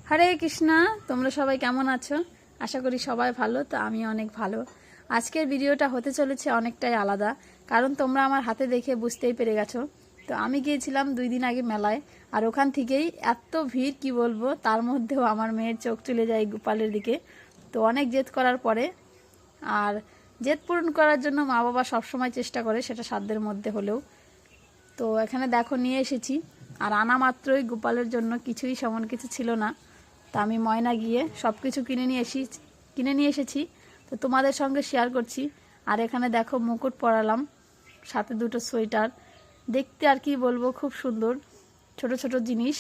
হরে কৃষ্ণা, তোমরা সবাই কেমন আছো? আশা করি সবাই ভালো। তো আমি অনেক ভালো। আজকের ভিডিওটা হতে চলেছে অনেকটাই আলাদা, কারণ তোমরা আমার হাতে দেখে বুঝতেই পেরে গেছো। তো আমি গিয়েছিলাম 2 দিন আগে মেলায়, আর ওখান থেকেই এত ভিড় কি বলবো, তার মধ্যেও আমার মেয়ের চোখ চলে যায় গোপালের দিকে। তো অনেক জেদ করার পরে, আর জেদ পূরণ করার জন্য মা বাবা সবসময় চেষ্টা করে, সেটা সাধ্যের মধ্যে হলেও। তো এখানে দেখো নিয়ে এসেছি, আর আনা মাত্রই গোপালের জন্য কিছুই সেমন কিছু ছিল না। তা আমি ময়না গিয়ে সব কিছু কিনে নিয়ে এসেছি। তো তোমাদের সঙ্গে শেয়ার করছি। আর এখানে দেখো মুকুট পরালাম, সাথে 2টো সোয়েটার। দেখতে আর কি বলবো, খুব সুন্দর ছোট ছোট জিনিস,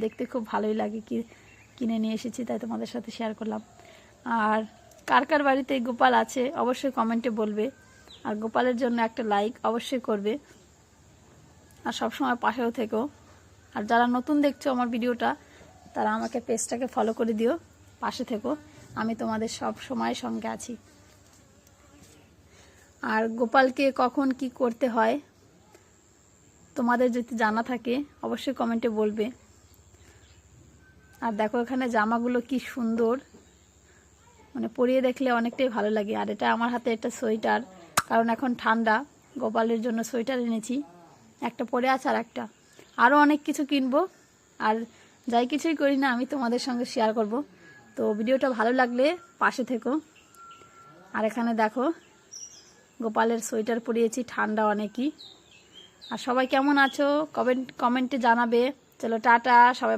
দেখতে খুব ভালোই লাগে। কিনে নিয়ে এসেছি, তাই তোমাদের সাথে শেয়ার করলাম। আর কার কার বাড়িতে গোপাল আছে অবশ্যই কমেন্টে বলবে, আর গোপালের জন্য একটা লাইক অবশ্যই করবে, আর সবসময় পাশেও থেকো। আর যারা নতুন দেখছো আমার ভিডিওটা, তারা আমাকে পেজটাকে ফলো করে দিও, পাশে থেকো। আমি তোমাদের সব সময় সঙ্গে আছি। আর গোপালকে কখন কি করতে হয় তোমাদের যদি জানা থাকে অবশ্যই কমেন্টে বলবে। আর দেখো এখানে জামাগুলো কি সুন্দর, মানে পরিয়ে দেখলে অনেকটাই ভালো লাগে। আর এটা আমার হাতে একটা সোয়েটার, কারণ এখন ঠান্ডা, গোপালের জন্য সোয়েটার এনেছি। একটা পরে আছে, আর একটা আরও অনেক কিছু কিনবো। আর যাই কিছুই করি না, আমি তোমাদের সঙ্গে শেয়ার করব। তো ভিডিওটা ভালো লাগলে পাশে থেকো। আর এখানে দেখো গোপালের সোয়েটার পরিয়েছি, ঠান্ডা অনেকই। আর সবাই কেমন আছো কমেন্টে জানাবে। চলো টাটা সবাই।